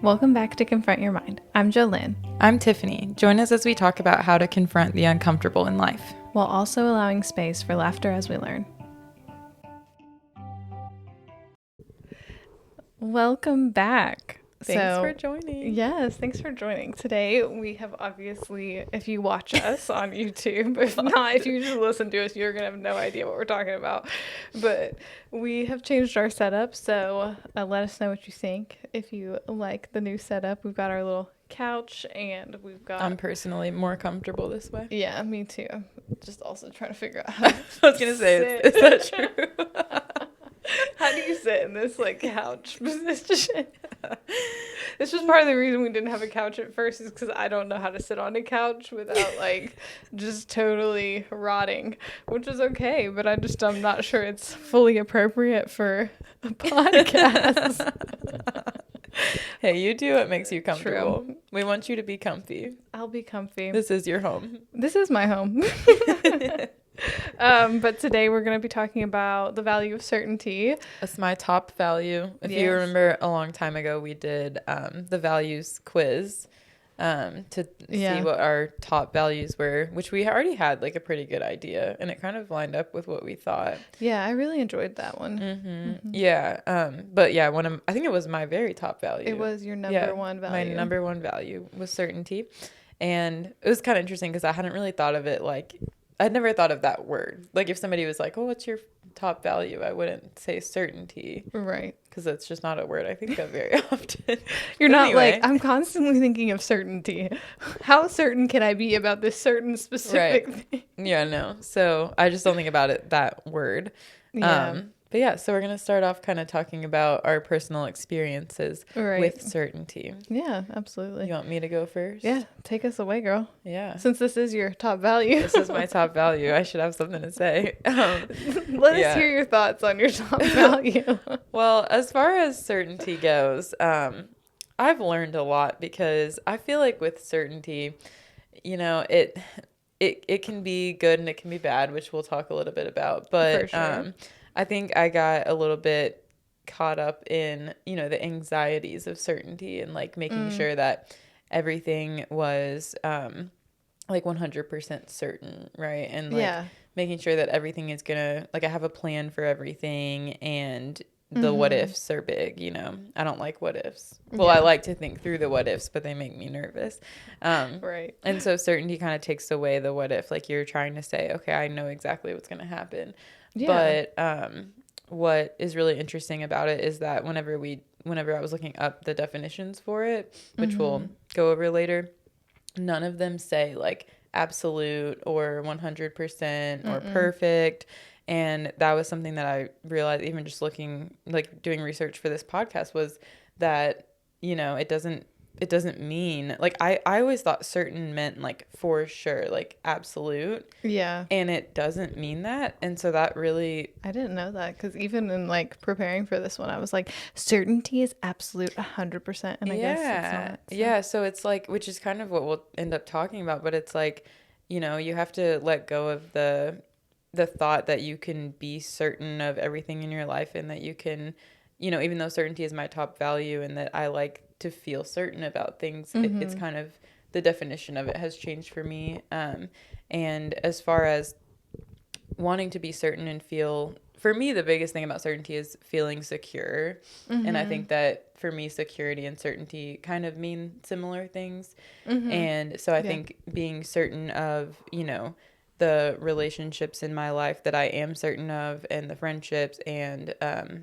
Welcome back to Confront Your Mind. I'm Jolynn, I'm Tiffany. Join us as we talk about how to confront the uncomfortable in life. while also allowing space for laughter as we learn. Welcome back. Thanks for joining. Yes, thanks for joining. Today we have obviously, if you watch us on YouTube, if not, if you just listen to us, you're going to have no idea what we're talking about. But we have changed our setup, so let us know what you think. If you like the new setup, we've got our little couch and we've got... I'm personally more comfortable this way. Yeah, me too. Just also trying to figure out how I was going to say, is that true? How do you sit in this like couch position? This was part of the reason we didn't have a couch at first, is because I don't know how to sit on a couch without like just totally rotting, which is okay, but I'm not sure it's fully appropriate for a podcast. Hey, you do what makes you comfortable. True. We want you to be comfy. I'll be comfy. This is your home. This is my home. But today we're going to be talking about the value of certainty. That's my top value. If you remember, a long time ago, we did the values quiz to see what our top values were, which we already had like a pretty good idea, and it kind of lined up with what we thought. Yeah, I really enjoyed that one. Mm-hmm. Yeah. But yeah, I think it was my very top value. It was your number one value. My number one value was certainty. And it was kind of interesting because I hadn't really thought of it like... I'd never thought of that word. Like if somebody was like, oh, what's your top value? I wouldn't say certainty. Right. Because that's just not a word I think of very often. You're not like, I'm constantly thinking of certainty. How certain can I be about this certain specific thing? Yeah, no. So I just don't think about it, that word. Yeah. But yeah, so we're going to start off kind of talking about our personal experiences with certainty. Yeah, absolutely. You want me to go first? Yeah, take us away, girl. Yeah. Since this is your top value. This is my top value. I should have something to say. Let us hear your thoughts on your top value. Well, as far as certainty goes, I've learned a lot because I feel like with certainty, you know, it can be good and it can be bad, which we'll talk a little bit about. But For sure. I think I got a little bit caught up in, you know, the anxieties of certainty and like making sure that everything was like 100% certain, right? And like making sure that everything is gonna, like I have a plan for everything, and the what ifs are big, you know. I don't like what ifs. Well, I like to think through the what ifs, but they make me nervous. Right. And so certainty kind of takes away the what if. Like you're trying to say, okay, I know exactly what's gonna happen. Yeah. But what is really interesting about it is that whenever I was looking up the definitions for it, which we'll go over later, none of them say like absolute or 100% or perfect. And that was something that I realized even just looking, like doing research for this podcast, was that, you know, it doesn't mean like I always thought certain meant like for sure, like absolute. Yeah. And it doesn't mean that. And so that really, I didn't know that, because even in like preparing for this one, I was like, certainty is absolute 100%, and I guess it's not. So. Yeah. So it's like, which is kind of what we'll end up talking about, but it's like, you know, you have to let go of the thought that you can be certain of everything in your life, and that you can, you know, even though certainty is my top value and that I like to feel certain about things, it's kind of, the definition of it has changed for me. And as far as wanting to be certain and feel, for me, the biggest thing about certainty is feeling secure. And I think that for me, security and certainty kind of mean similar things. And so I think being certain of, you know, the relationships in my life that I am certain of, and the friendships, and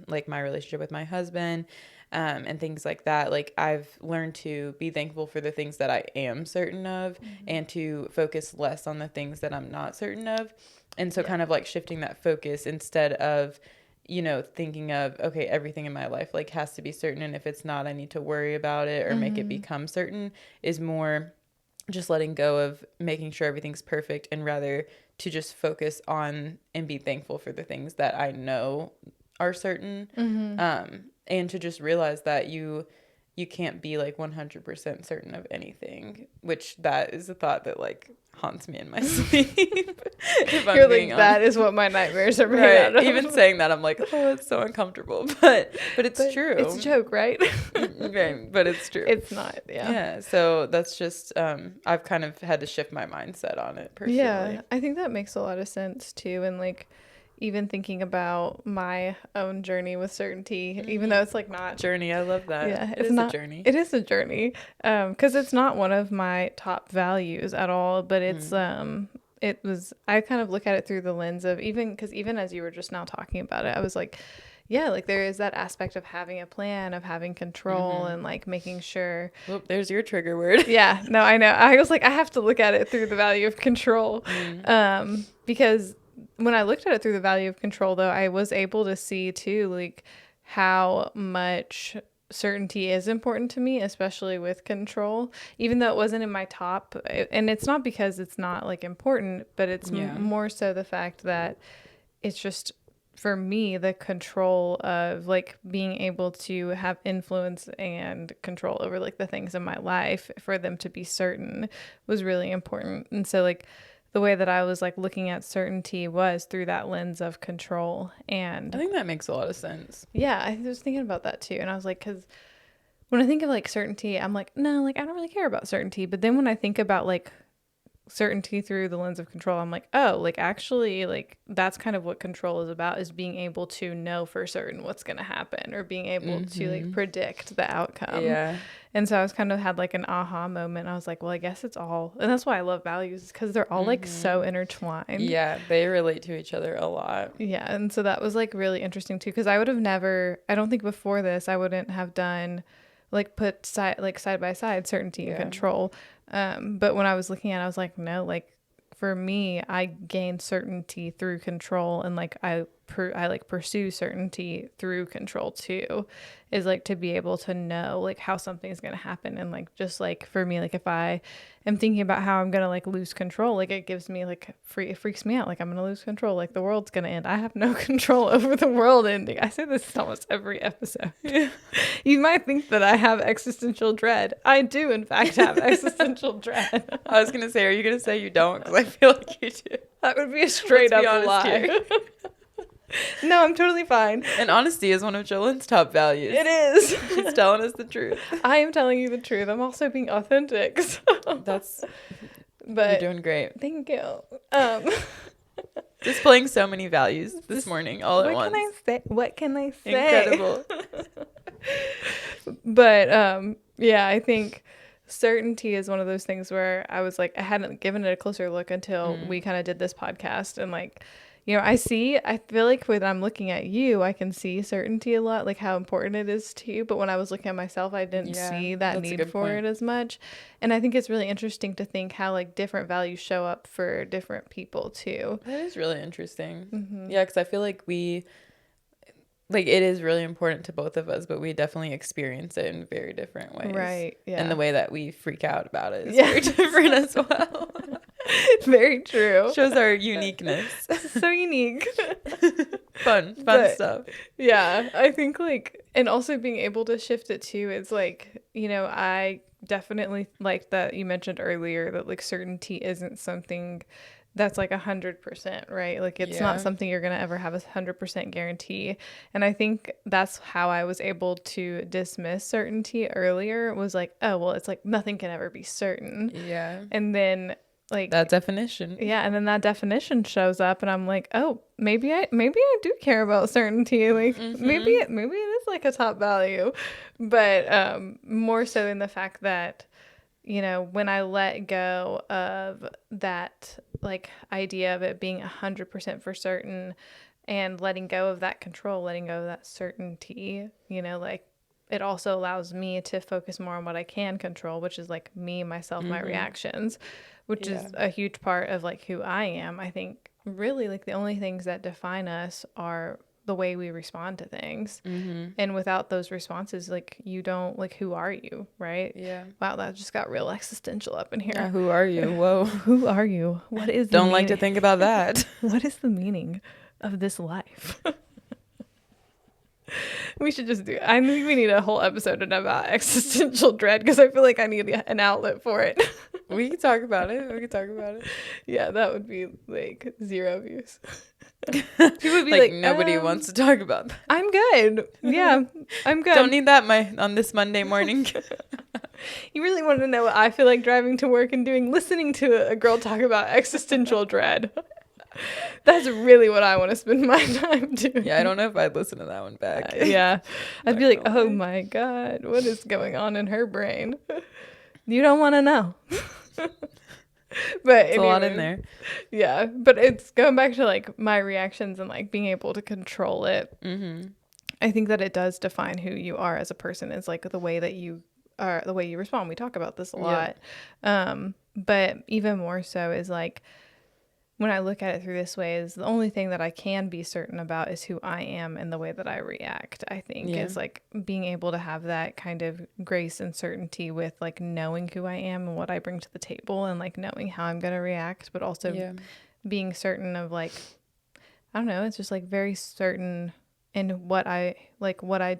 like my relationship with my husband, and things like that. Like I've learned to be thankful for the things that I am certain of, and to focus less on the things that I'm not certain of. And so kind of like shifting that focus, instead of, you know, thinking of, okay, everything in my life like has to be certain, and if it's not, I need to worry about it or make it become certain, is more just letting go of making sure everything's perfect, and rather to just focus on and be thankful for the things that I know are certain. And to just realize that you you can't be like 100% certain of anything, which that is a thought that like haunts me in my sleep. If I'm You're being like, that honest. is what my nightmares are made out Right. of. Even saying that, I'm like, oh, it's so uncomfortable. But it's But true. It's a joke, right? Right. But it's true. It's not, yeah. Yeah. So that's just I've kind of had to shift my mindset on it personally. Yeah, I think that makes a lot of sense too. And like, even thinking about my own journey with certainty, even though it's like not Journey. I love that. Yeah, It it's is not, a journey. It is a journey, because it's not one of my top values at all. But it's it was. I kind of look at it through the lens of even as you were just now talking about it, I was like, yeah, like there is that aspect of having a plan, of having control, and like making sure. Oh, there's your trigger word. Yeah, no, I know. I was like, I have to look at it through the value of control, because when I looked at it through the value of control, though, I was able to see too, like how much certainty is important to me, especially with control, even though it wasn't in my top. And it's not because it's not like important, but it's more so the fact that it's just for me, the control of like being able to have influence and control over like the things in my life, for them to be certain, was really important. And so like the way that I was like looking at certainty was through that lens of control. And I think that makes a lot of sense. yeah, I was thinking about that too. And I was like, because when I think of like certainty, I'm like, no, like I don't really care about certainty. But then when I think about like certainty through the lens of control, I'm like, oh, like actually, like that's kind of what control is about, is being able to know for certain what's going to happen, or being able to like predict the outcome. Yeah. And so I was kind of had like an aha moment. I was like, well, I guess it's all, and that's why I love values, because they're all like so intertwined. Yeah, they relate to each other a lot. Yeah. And so that was like really interesting too, because I would have never, I don't think before this, I wouldn't have done like put side by side certainty and control. But when I was looking at it, I was like, no, like for me, I gain certainty through control, and like I like pursue certainty through control too, is like to be able to know like how something is going to happen. And like, just like for me, like if I am thinking about how I'm going to like lose control, like it gives me like it freaks me out. Like I'm going to lose control. Like the world's going to end. I have no control over the world ending. I say this almost every episode. You might think that I have existential dread. I do in fact have existential dread. I was going to say, are you going to say you don't? Because I feel like you do. That would be a straight up honest lie. here. No, I'm totally fine. And honesty is one of Jolene's top values. It is. She's telling us the truth. I am telling you the truth. I'm also being authentic. So. But You're doing great. Thank you. Displaying so many values this morning all at once. What can I say? Incredible. But yeah, I think certainty is one of those things where I was like, I hadn't given it a closer look until we kind of did this podcast. And like, you know, I feel like when I'm looking at you, I can see certainty a lot, like how important it is to you. But when I was looking at myself, I didn't see that need for it as much. And I think it's really interesting to think how like different values show up for different people too. That is really interesting. Yeah, because I feel like it is really important to both of us, but we definitely experience it in very different ways. Right. Yeah. And the way that we freak out about it is very different as well. Very true. Shows our uniqueness. So unique. Fun stuff. Yeah, I think like, and also being able to shift it too. It's like, you know, I definitely like that you mentioned earlier that like certainty isn't something that's like 100%, right? Like it's not something you're going to ever have 100% guarantee. And I think that's how I was able to dismiss certainty earlier, was like, oh, well, it's like nothing can ever be certain. Yeah. And then like that definition. Yeah, and then that definition shows up, and I'm like, oh, maybe I do care about certainty. Like maybe it is like a top value, but more so in the fact that, you know, when I let go of that like idea of it being 100% for certain, and letting go of that control, letting go of that certainty, you know, like it also allows me to focus more on what I can control, which is like me, myself, my reactions, which is a huge part of like who I am. I think really like the only things that define us are the way we respond to things. And without those responses, like you don't, like, who are you? Right? Yeah. Wow. That just got real existential up in here. Who are you? Whoa. Who are you? What is Don't like to think about that. What is the meaning of this life? We should just do. I think we need a whole episode about existential dread because I feel like I need an outlet for it. We can talk about it. We can talk about it. Yeah, that would be like 0 views. People would be like, nobody wants to talk about that. I'm good. Yeah, I'm good. Don't need that on this Monday morning. You really want to know what I feel like driving to work and doing? Listening to a girl talk about existential dread. That's really what I want to spend my time doing. Yeah, I don't know if I'd listen to that one back. Yeah. I'd be like, oh my God, what is going on in her brain? You don't want to know. But it's a lot in there. Yeah, but it's going back to like my reactions and like being able to control it. Mm-hmm. I think that it does define who you are as a person, is like the way that you are, the way you respond. We talk about this a lot. But even more so is like, when I look at it through this way, is the only thing that I can be certain about is who I am and the way that I react. I think is like being able to have that kind of grace and certainty with like knowing who I am and what I bring to the table, and like knowing how I'm going to react, but also being certain of like, I don't know, it's just like very certain in what I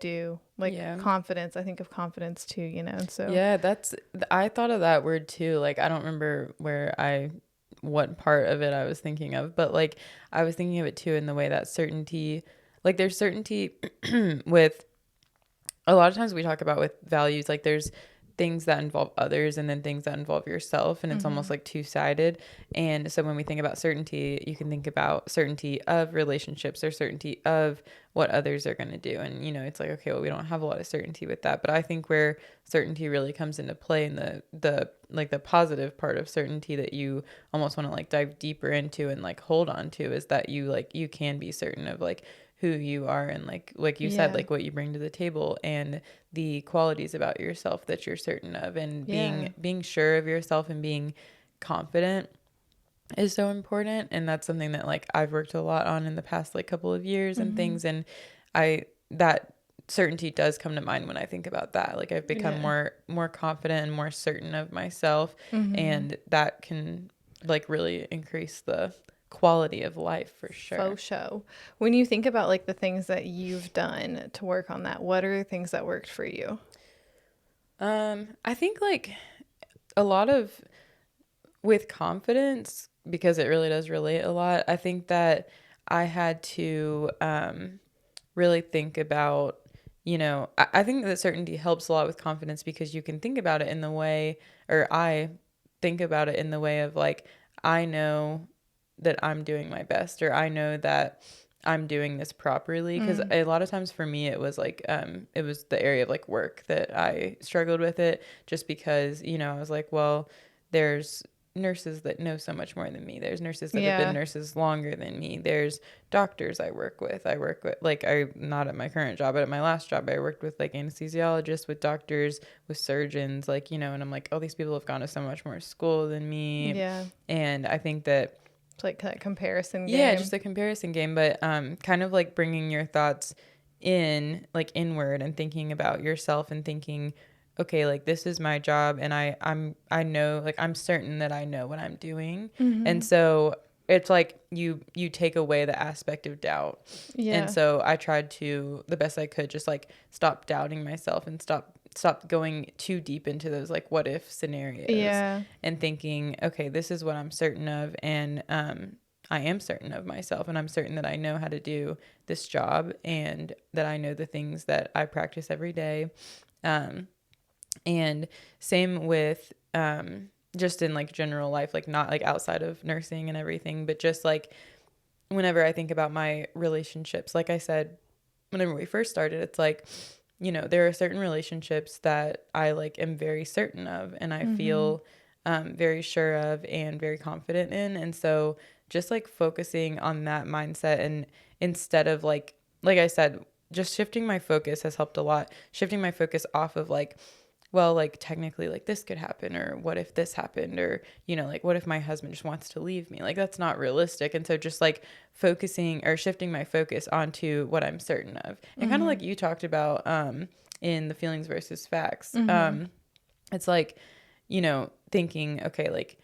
do, like confidence. I think of confidence too, you know. And so I thought of that word too. Like, I don't remember what part of it I was thinking of, but like I was thinking of it too in the way that certainty, like there's certainty with a lot of times we talk about with values, like there's things that involve others and then things that involve yourself, and it's almost like two-sided. And so when we think about certainty, you can think about certainty of relationships or certainty of what others are going to do, and you know, it's like, okay, well, we don't have a lot of certainty with that. But I think where certainty really comes into play, in the like the positive part of certainty that you almost want to like dive deeper into and like hold on to, is that you can be certain of like who you are, and like you said, like what you bring to the table, and the qualities about yourself that you're certain of, and being sure of yourself and being confident is so important. And that's something that like I've worked a lot on in the past like couple of years and things, and that certainty does come to mind when I think about that. Like I've become more confident and more certain of myself, and that can like really increase the quality of life for sure. Faux show. When you think about like the things that you've done to work on that, what are the things that worked for you? I think like a lot of with confidence, because it really does relate a lot. I think that I had to really think about, you know, I think that certainty helps a lot with confidence, because you can think about it in the way, or I think about it in the way of like, I know that I'm doing my best, or I know that I'm doing this properly. Because a lot of times for me, it was like, it was the area of like work that I struggled with it, just because, you know, I was like, well, there's nurses that know so much more than me. There's nurses that have been nurses longer than me. There's doctors I work with like, I'm not at my current job, but at my last job, I worked with like anesthesiologists, with doctors, with surgeons, like, you know, and I'm like, oh, these people have gone to so much more school than me. Yeah. And I think that it's like that comparison game. Yeah, just a comparison game, but kind of like bringing your thoughts in, like inward, and thinking about yourself and thinking, okay, like this is my job, and I know, like I'm certain that I know what I'm doing. And so it's like you take away the aspect of doubt. And so I tried to, the best I could, just like stop doubting myself and stop going too deep into those like what if scenarios, and thinking, okay, this is what I'm certain of, and I am certain of myself, and I'm certain that I know how to do this job, and that I know the things that I practice every day. And same with just in like general life, like not like outside of nursing and everything, but just like whenever I think about my relationships, like I said, whenever we first started, it's like, you know, there are certain relationships that I like am very certain of, and I feel very sure of and very confident in. And so just like focusing on that mindset, and instead of like I said, just shifting my focus has helped a lot. Shifting my focus off of like, well, like technically like this could happen, or what if this happened, or, you know, like what if my husband just wants to leave me? Like that's not realistic. And so just like focusing or shifting my focus onto what I'm certain of, and kind of like you talked about in the feelings versus facts. It's like, you know, thinking, okay, like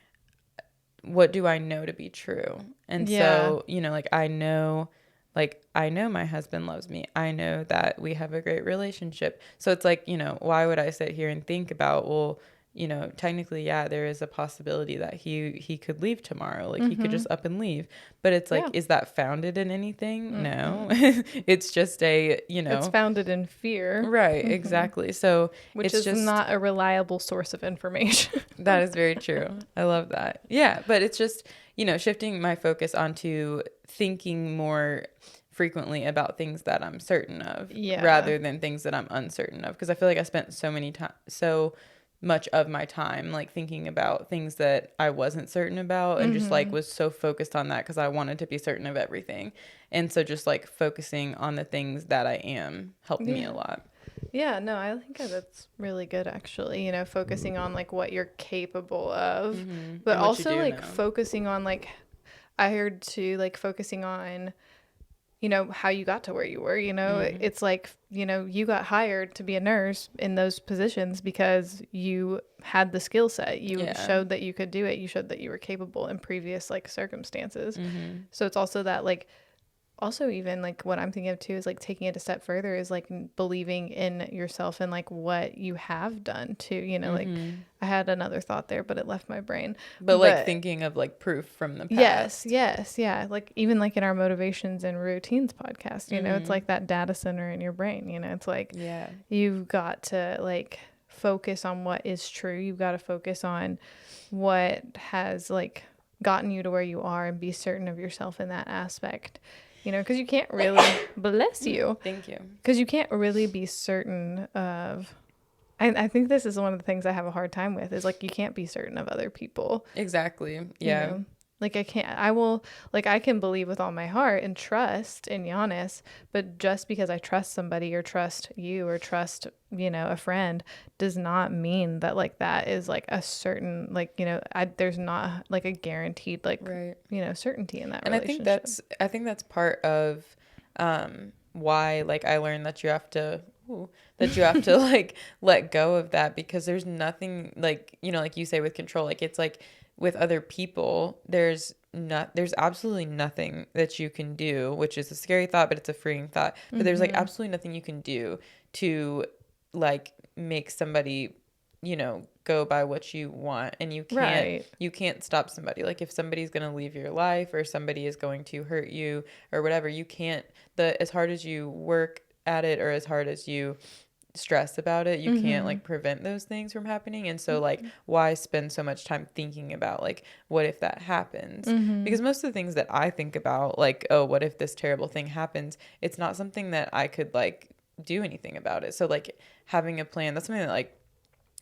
what do I know to be true? And so, you know, like I know like, I know my husband loves me. I know that we have a great relationship. So it's like, you know, why would I sit here and think about, well, you know, technically, yeah, there is a possibility that he could leave tomorrow. Like, he could just up and leave. But it's like, Yeah. is that founded in anything? No. It's just It's founded in fear. Right, exactly. So Which it's is just not a reliable source of information. that is very true. I love that. Yeah, but it's just, you know, shifting my focus onto thinking more frequently about things that I'm certain of rather than things that I'm uncertain of, because I feel like I spent so much of my time like thinking about things that I wasn't certain about, and just like was so focused on that because I wanted to be certain of everything. And so just like focusing on the things that I am helped me a lot. Yeah, no, I think that's really good actually, you know, focusing on like what you're capable of, but also like focusing on like, I heard too, like focusing on, you know, how you got to where you were, you know, it's like, you know, you got hired to be a nurse in those positions because you had the skill set. You showed that you could do it. You showed that you were capable in previous like circumstances. So it's also that like, also even like what I'm thinking of too is like taking it a step further is like believing in yourself and like what you have done too, you know, like I had another thought there, but it left my brain. But like thinking of like proof from the past. Yes. Yeah. Like even like in our motivations and routines podcast, you know, it's like that data center in your brain, you know, it's like, you've got to like focus on what is true. You've got to focus on what has like gotten you to where you are and be certain of yourself in that aspect. You know, because you can't really, bless you. Thank you. Because you can't really be certain of, I think this is one of the things I have a hard time with, is like, you can't be certain of other people. Exactly. Yeah. You know? Like I can believe with all my heart and trust in Giannis, but just because I trust somebody or trust you or trust, you know, a friend does not mean that like that is like a certain, like, you know, there's not like a guaranteed like, you know, certainty in that relationship. And I think that's part of why like I learned that you have to like let go of that, because there's nothing like, you know, like you say with control, like it's like with other people, there's absolutely nothing that you can do, which is a scary thought, but it's a freeing thought. But there's like absolutely nothing you can do to like make somebody, you know, go by what you want. And you can't stop somebody. Like if somebody's going to leave your life or somebody is going to hurt you or whatever, you can't, as hard as you work at it or as hard as you stress about it, you can't like prevent those things from happening. And so like, why spend so much time thinking about like, what if that happens? Because most of the things that I think about, like, oh, what if this terrible thing happens, it's not something that I could like do anything about it. So like having a plan, that's something that like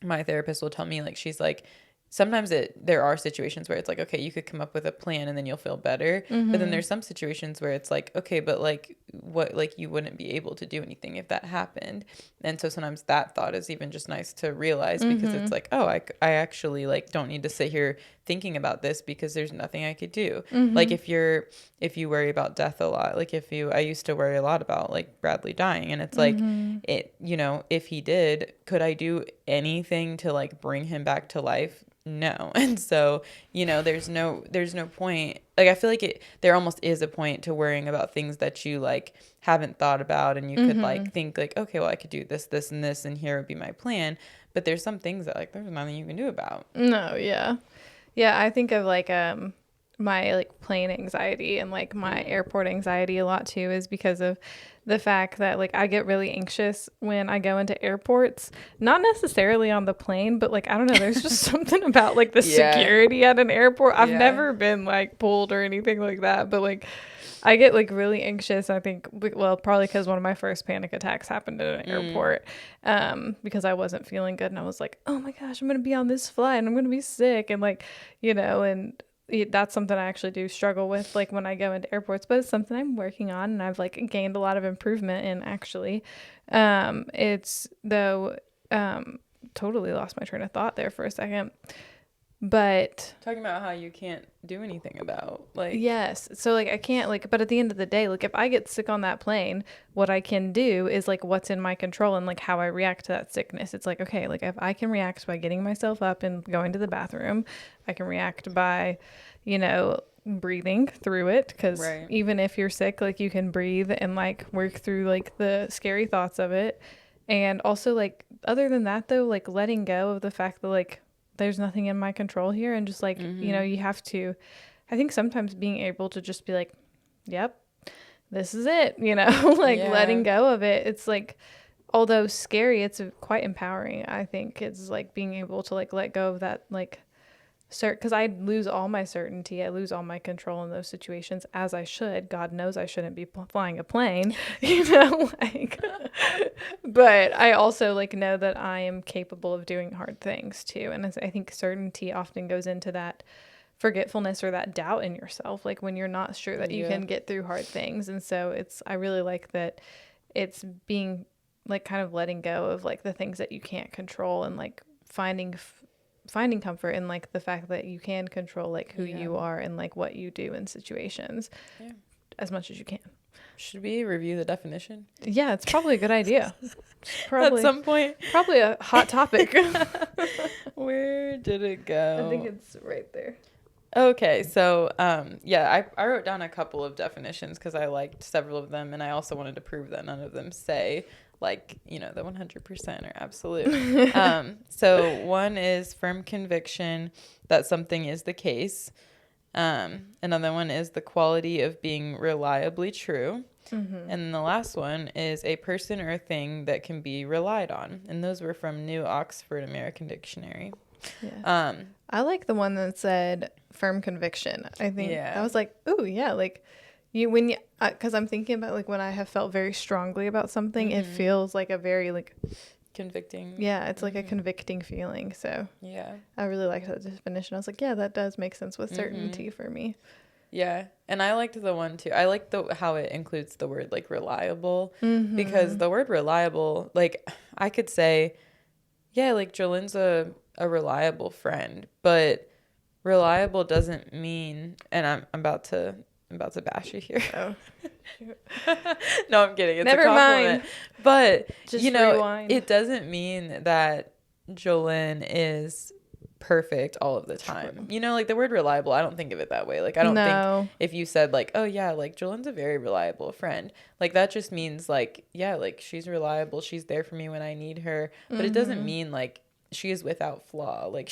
my therapist will tell me. Like she's like, sometimes there are situations where it's like, okay, you could come up with a plan and then you'll feel better. But then there's some situations where it's like, okay, but like what, like you wouldn't be able to do anything if that happened. And so sometimes that thought is even just nice to realize, because it's like, oh, I actually like don't need to sit here thinking about this because there's nothing I could do. Like if you worry about death a lot, like I used to worry a lot about like Bradley dying, and it's like, it, you know, if he did, could I do anything to like bring him back to life? No. And so, you know, there's no point. Like I feel like there almost is a point to worrying about things that you like haven't thought about, and you could like think like, okay, well I could do this and this, and here would be my plan. But there's some things that like there's nothing you can do about. No, yeah. I think of like my like plane anxiety and like my airport anxiety a lot too, is because of the fact that like I get really anxious when I go into airports, not necessarily on the plane, but like I don't know, there's just something about like the security at an airport. I've never been like pulled or anything like that, but like I get like really anxious. I think, well, probably because one of my first panic attacks happened at an airport, because I wasn't feeling good, and I was like, oh my gosh, I'm gonna be on this flight and I'm gonna be sick, and like, you know, and that's something I actually do struggle with, like when I go into airports, but it's something I'm working on, and I've like gained a lot of improvement in actually. It's though, totally lost my train of thought there for a second, but talking about how you can't do anything about like, yes. So like I can't like, but at the end of the day, like if I get sick on that plane, what I can do is like what's in my control and like how I react to that sickness. It's like, okay, like if I can react by getting myself up and going to the bathroom, I can react by, you know, breathing through it, because Right. even if you're sick, like, you can breathe and like work through like the scary thoughts of it. And also, like, other than that though, like, letting go of the fact that like there's nothing in my control here, and just like, you know, you have to, I think sometimes being able to just be like, yep, this is it, you know, like Yeah. letting go of it. It's like, although scary, it's quite empowering. I think it's like being able to like let go of that, like, because I lose all my certainty, I lose all my control in those situations, as I should. God knows I shouldn't be flying a plane, you know, like, but I also like know that I am capable of doing hard things too. And I think certainty often goes into that forgetfulness or that doubt in yourself, like when you're not sure that you Yeah. can get through hard things. And so I really like that it's being like kind of letting go of like the things that you can't control, and like finding comfort in like the fact that you can control like who you are and like what you do in situations, Yeah. as much as you can. Should we review the definition? Yeah, it's probably a good idea. Probably At some point. probably a hot topic. Where did it go? I think it's right there. Okay, so yeah, I wrote down a couple of definitions because I liked several of them, and I also wanted to prove that none of them say like, you know, the 100% or absolute. So one is firm conviction that something is the case. Another one is the quality of being reliably true. And then the last one is a person or a thing that can be relied on. And those were from New Oxford American Dictionary. Yeah. I like the one that said firm conviction. I think I was like, ooh, yeah, like because I'm thinking about like when I have felt very strongly about something, it feels like a very like convicting. Yeah, it's like a convicting feeling. So yeah, I really liked that definition. I was like, yeah, that does make sense with certainty for me. Yeah, and I liked the one too. I like how it includes the word like reliable, because the word reliable, like I could say, yeah, like Jolene's a reliable friend, but reliable doesn't mean, and I'm about to bash you here. Oh, No, I'm kidding. It's never a compliment. mind. But Just you know, rewind. it doesn't mean that Jolene is perfect all of the time. True. You know, like the word reliable, I don't think of it that way. Like I don't No. think if you said like, oh yeah, like Jolene's a very reliable friend, like that just means like, yeah, like she's reliable, she's there for me when I need her, but it doesn't mean like she is without flaw. Like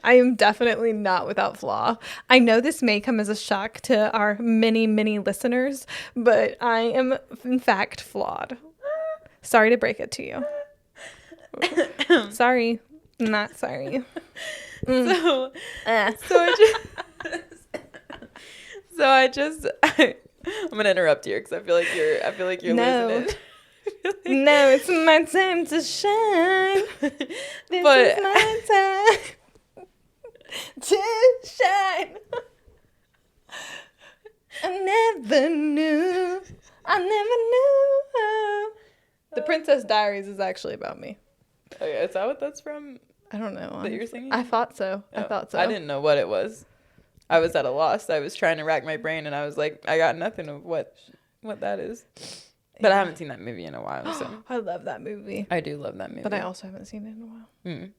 I am definitely not without flaw. I know this may come as a shock to our many, many listeners, but I am in fact flawed. Sorry to break it to you. Sorry. Not sorry. So I just I'm gonna interrupt here because I feel like you're No. losing it. No, it's my time to shine. This is my time to shine. I never knew. The Princess Diaries is actually about me. Okay, is that what that's from? I don't know. That you're singing? I thought so. Oh, I thought so. I didn't know what it was. I was at a loss. I was trying to rack my brain, and I was like, I got nothing of what that is. But I haven't seen that movie in a while, so I love that movie. I do love that movie. But I also haven't seen it in a while. Mm.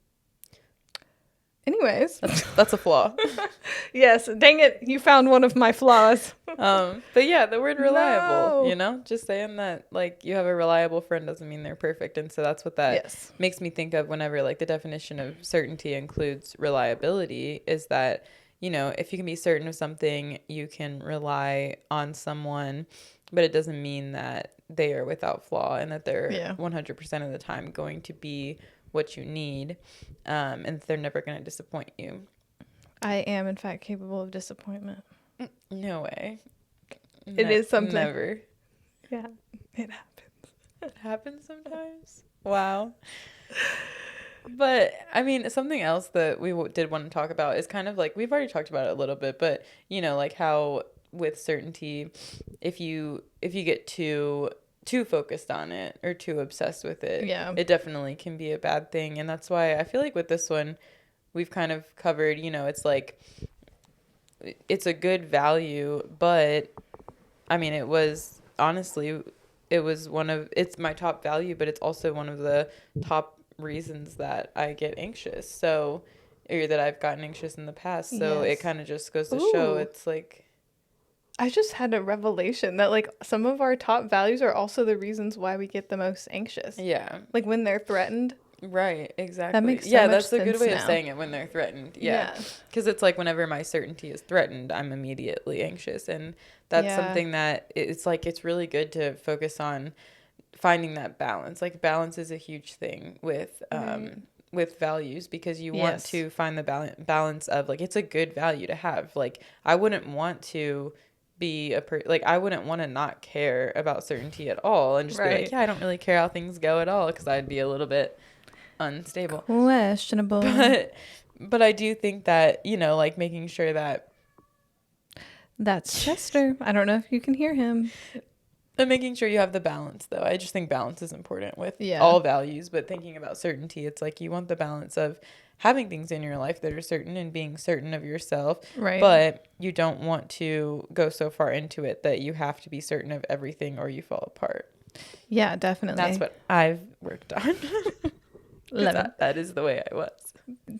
Anyways. That's a flaw. Yes, dang it, you found one of my flaws. But yeah, the word reliable, No. you know, just saying that like you have a reliable friend doesn't mean they're perfect. And so that's what that makes me think of whenever like the definition of certainty includes reliability, is that, you know, if you can be certain of something, you can rely on someone, but it doesn't mean that they are without flaw and that they're 100% of the time going to be what you need, and they're never going to disappoint you. I am, in fact, capable of disappointment. No way. It is something. Never. Yeah, it happens. It happens sometimes. Wow. But, I mean, something else that we did want to talk about is kind of like, we've already talked about it a little bit, but, you know, like how with certainty, if you get too focused on it or too obsessed with it, it definitely can be a bad thing. And that's why I feel like with this one, we've kind of covered, you know, it's like, it's a good value, but I mean, it was honestly, it's my top value, but it's also one of the top reasons that I get anxious. So or that I've gotten anxious in the past. So it Yes. kind of just goes to show Ooh. it's like, I just had a revelation that like some of our top values are also the reasons why we get the most anxious. yeah, Like when they're threatened. right, exactly. makes so yeah, much that's a good sense way of now. saying it, when they're threatened. Yeah. Because it's like whenever my certainty is threatened, I'm immediately anxious. And that's Yeah. something that it's like, it's really good to focus on finding that balance. Like balance is a huge thing Right. with values, because you want Yes. to find the balance of like, it's a good value to have. Like I wouldn't want to be like I wouldn't want to not care about certainty at all and just be Right. like, yeah, I don't really care how things go at all, because I'd be a little bit unstable. Questionable. But I do think that, you know, like making sure that That's Chester. I don't know if you can hear him. and making sure you have the balance, though. I just think balance is important with Yeah. all values, but thinking about certainty, it's like you want the balance of having things in your life that are certain and being certain of yourself, Right. but you don't want to go so far into it that you have to be certain of everything or you fall apart. Yeah, definitely. That's what I've worked on. 'Cause Love it. that is the way I was.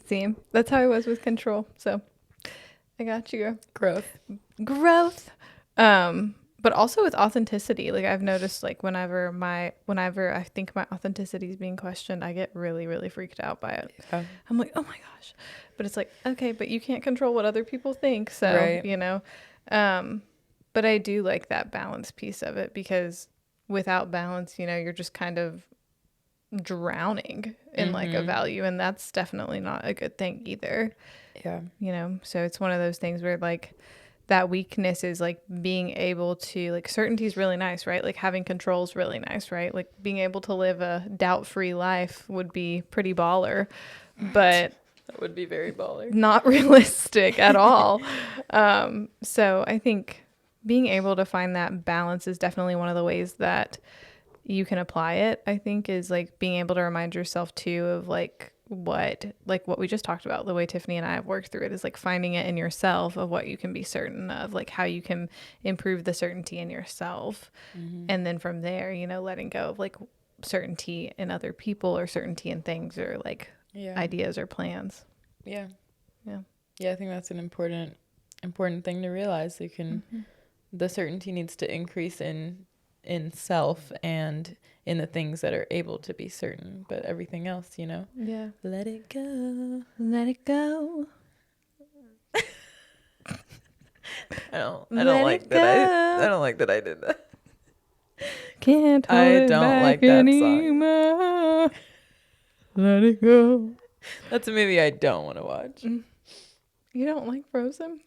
See, that's how I was with control. So I got you. Growth. But also with authenticity, like I've noticed, like whenever I think my authenticity is being questioned, I get really, really freaked out by it. Yeah. I'm like, oh my gosh. But it's like, okay, but you can't control what other people think. So, Right. you know, but I do like that balance piece of it, because without balance, you know, you're just kind of drowning in like a value. And that's definitely not a good thing either. Yeah. You know, so it's one of those things where like that weakness is like being able to, like, certainty is really nice, right? Like having control is really nice, right? Like being able to live a doubt-free life would be pretty baller, but That would be very baller. not realistic at all. So I think being able to find that balance is definitely one of the ways that you can apply it, I think, is like being able to remind yourself too of like what we just talked about, the way Tiffany and I have worked through it, is like finding it in yourself of what you can be certain of, like how you can improve the certainty in yourself. And then from there, you know, letting go of like certainty in other people or certainty in things or like ideas or plans. Yeah. Yeah. Yeah, I think that's an important thing to realize. You can the certainty needs to increase in self and in the things that are able to be certain, but everything else, you know, Yeah. let it go. Let it go. I don't Let like it that. go. I don't like that I did that. Can't hold I it don't back like that song. anymore. Let it go. That's a movie I don't want to watch. You don't like Frozen?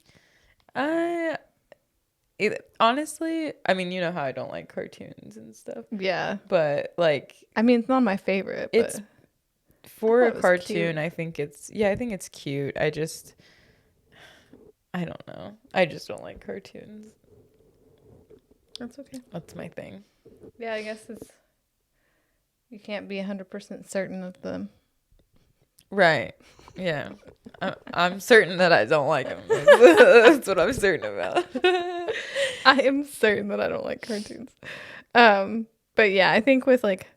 Honestly, I mean, you know how I don't like cartoons and stuff, Yeah. but like I mean, it's not my favorite, but it's for I a thought it was cartoon. cute. I think it's cute. I don't know. I just don't like cartoons. that's okay. That's my thing. Yeah, I guess you can't be 100% certain of them. Right. Yeah. I'm certain that I don't like them. That's what I'm certain about. I am certain that I don't like cartoons. But yeah, I think with like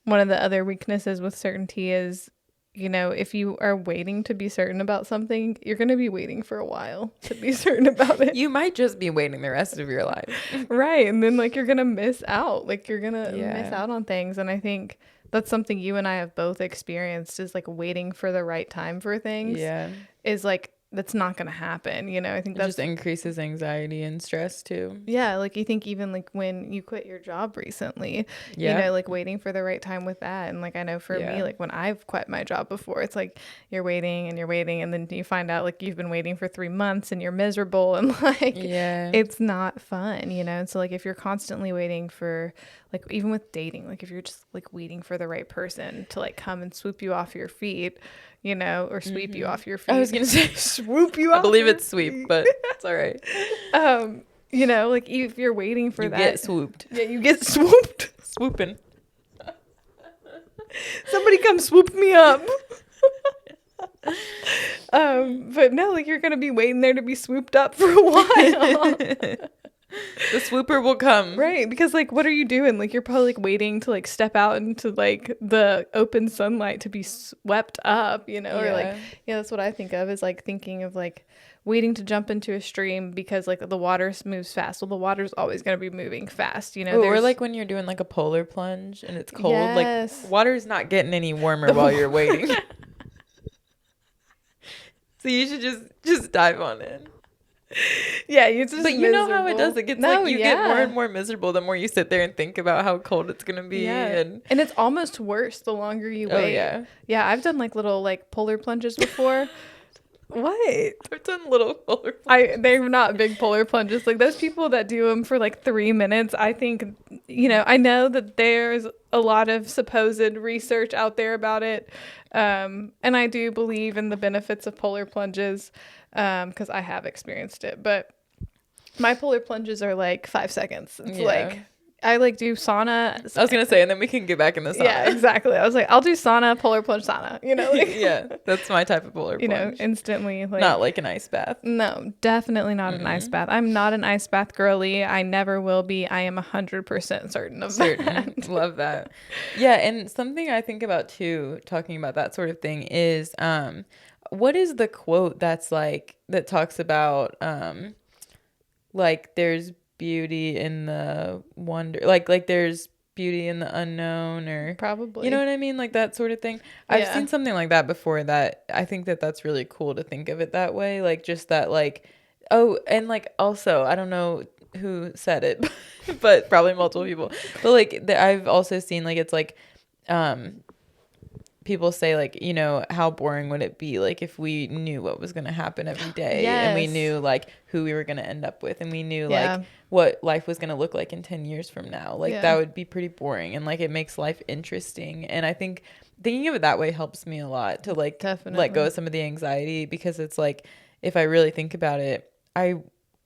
one of the other weaknesses with certainty is, you know, if you are waiting to be certain about something, you're going to be waiting for a while to be certain about it. You might just be waiting the rest of your life. Right. And then like you're going to miss out. Like you're going to Yeah. miss out on things. And I think that's something you and I have both experienced, is like waiting for the right time for things. Yeah. Is like, that's not going to happen. You know, I think It that's just increases anxiety and stress too. yeah, like you think even like when you quit your job recently, Yeah. you know, like waiting for the right time with that. And like I know for me, Yeah. like when I've quit my job before, it's like you're waiting and then you find out like you've been waiting for 3 months and you're miserable and like Yeah. it's not fun, you know? And so like if you're constantly waiting for, like even with dating, like if you're just like waiting for the right person to like come and swoop you off your feet, you know, or sweep you off your feet. I was gonna say swoop you I off believe your it's sweep, but it's all right. you know, like if you're waiting for You that, get swooped. yeah, you get swooped. Swooping. Somebody come swoop me up. But no, like you're gonna be waiting there to be swooped up for a while. The swooper will come. Right, because like what are you doing? Like you're probably like waiting to like step out into like the open sunlight to be swept up, you know, or like yeah, that's what I think of, is like thinking of like waiting to jump into a stream because like the water moves fast. Well, the water's always going to be moving fast, you know. Ooh, or like when you're doing like a polar plunge and it's cold, Yes. like water's not getting any warmer while you're waiting. So you should just dive on in. Yeah, you just. But you know how it does. It gets No, like you get more and more miserable the more you sit there and think about how cold it's gonna be. Yeah. And it's almost worse the longer you wait. yeah. Yeah, I've done like little like polar plunges before. What? I've done little polar plunges. They're not big polar plunges. Like those people that do them for like 3 minutes, I think, you know, I know that there's a lot of supposed research out there about it. And I do believe in the benefits of polar plunges, because I have experienced it. But my polar plunges are like 5 seconds. It's like, I like do sauna. I was gonna say, and then we can get back in the sauna. Yeah, exactly. I was like, I'll do sauna, polar plunge sauna. You know, like, yeah, that's my type of polar plunge. You know, instantly. Like, not like an ice bath. No, definitely not an ice bath. I'm not an ice bath girly. I never will be. I am 100% certain of that. Love that. Yeah, and something I think about too, talking about that sort of thing, is what is the quote that's like that talks about like there's beauty in the wonder, like there's beauty in the unknown, or probably, you know what I mean, like that sort of thing. I've seen something like that before, that I think that that's really cool to think of it that way, like just that, like, oh, and like also I don't know who said it but probably multiple people, but like I've also seen like it's like people say, like, you know, how boring would it be like if we knew what was going to happen every day, and we knew like who we were going to end up with, and we knew like what life was going to look like in 10 years from now, like that would be pretty boring, and like it makes life interesting. And I think thinking of it that way helps me a lot to like let go of some of the anxiety, because it's like if I really think about it, I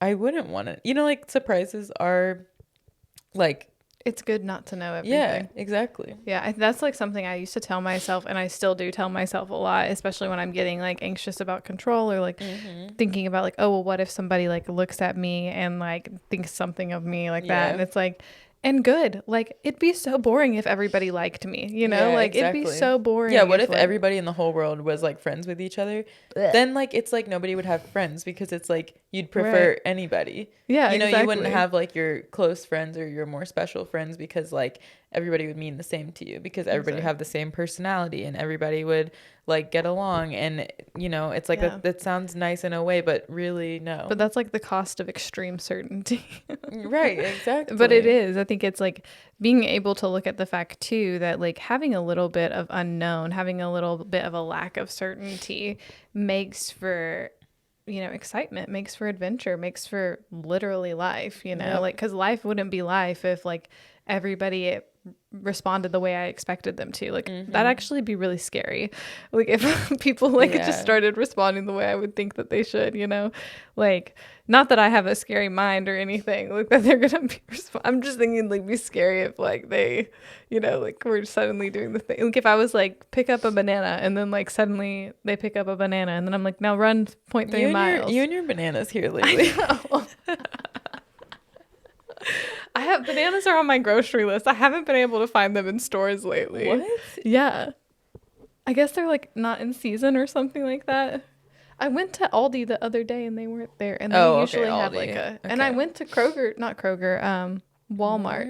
wouldn't want to, you know, like surprises are like, it's good not to know everything. Yeah, exactly. Yeah, that's like something I used to tell myself, and I still do tell myself a lot, especially when I'm getting like anxious about control, or like thinking about like, oh, well, what if somebody like looks at me and like thinks something of me like that, and it's like, and good, like it'd be so boring if everybody liked me, you know, like it'd be so boring. Yeah, what if like, everybody in the whole world was like friends with each other? Then like it's like nobody would have friends, because it's like you'd prefer anybody. Yeah, you know, you wouldn't have like your close friends or your more special friends, because like everybody would mean the same to you, because everybody would have the same personality, and everybody would like get along. And you know, it's like that sounds nice in a way, but really no. But that's like the cost of extreme certainty. Right, exactly. But it is, I think it's like being able to look at the fact too that like having a little bit of unknown, having a little bit of a lack of certainty makes for, you know, excitement, makes for adventure, makes for literally life, you know, like, because life wouldn't be life if like everybody responded the way I expected them to. Like that'd actually be really scary. Like if people like just started responding the way I would think that they should, you know, like not that I have a scary mind or anything, like that they're gonna be I'm just thinking like be scary if like they, you know, like we're suddenly doing the thing. Like if I was like pick up a banana, and then like suddenly they pick up a banana, and then I'm like, now run 0.3 miles. You and your bananas here lately. I know. I have bananas are on my grocery list. I haven't been able to find them in stores lately. What? Yeah. I guess they're like not in season or something like that. I went to Aldi the other day and they weren't there, and they usually have like a. And I went to Walmart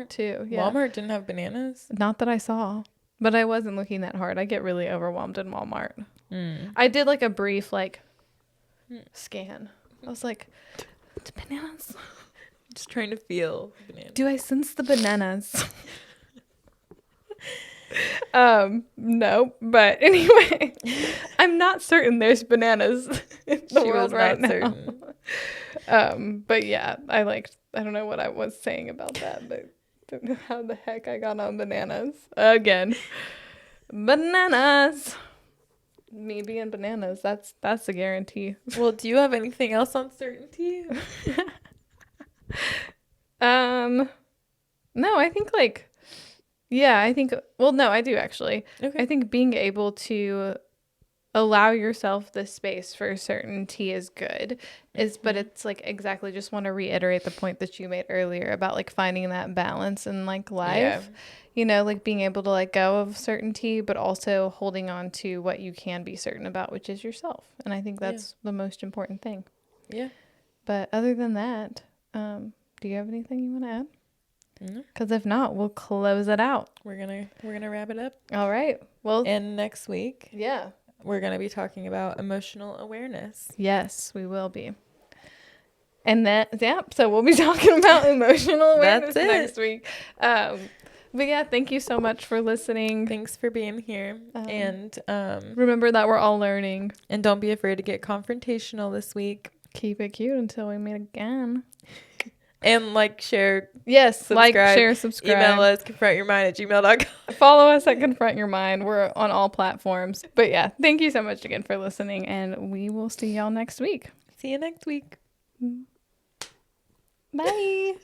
too. Yeah. Walmart didn't have bananas? Not that I saw, but I wasn't looking that hard. I get really overwhelmed in Walmart. I did like a brief like scan. I was like, bananas. Just trying to feel bananas. Do I sense the bananas? No, but anyway, I'm not certain there's bananas in the world right now. But yeah, I don't know what I was saying about that, but don't know how the heck I got on bananas again. Bananas. Me being bananas, that's a guarantee. Well, do you have anything else on certainty? No, I think no, I do actually. Okay. I think being able to allow yourself the space for certainty is good. But it's like exactly just want to reiterate the point that you made earlier about like finding that balance in like life. You know, like being able to let go of certainty, but also holding on to what you can be certain about, which is yourself. And I think that's the most important thing. Yeah. But other than that, do you have anything you want to add? No. Because if not, we'll close it out. We're gonna wrap it up. All right. Well, and next week, yeah, we're gonna be talking about emotional awareness. Yes, we will be. And so we'll be talking about emotional awareness next week. But yeah, thank you so much for listening. Thanks for being here. And remember that we're all learning. And don't be afraid to get confrontational this week. Keep it cute until we meet again. And like, share. Yes, subscribe, like, share, subscribe. Email us, confrontyourmind@gmail.com. Follow us at Confront Your Mind. We're on all platforms. But yeah, thank you so much again for listening. And we will see y'all next week. See you next week. Bye.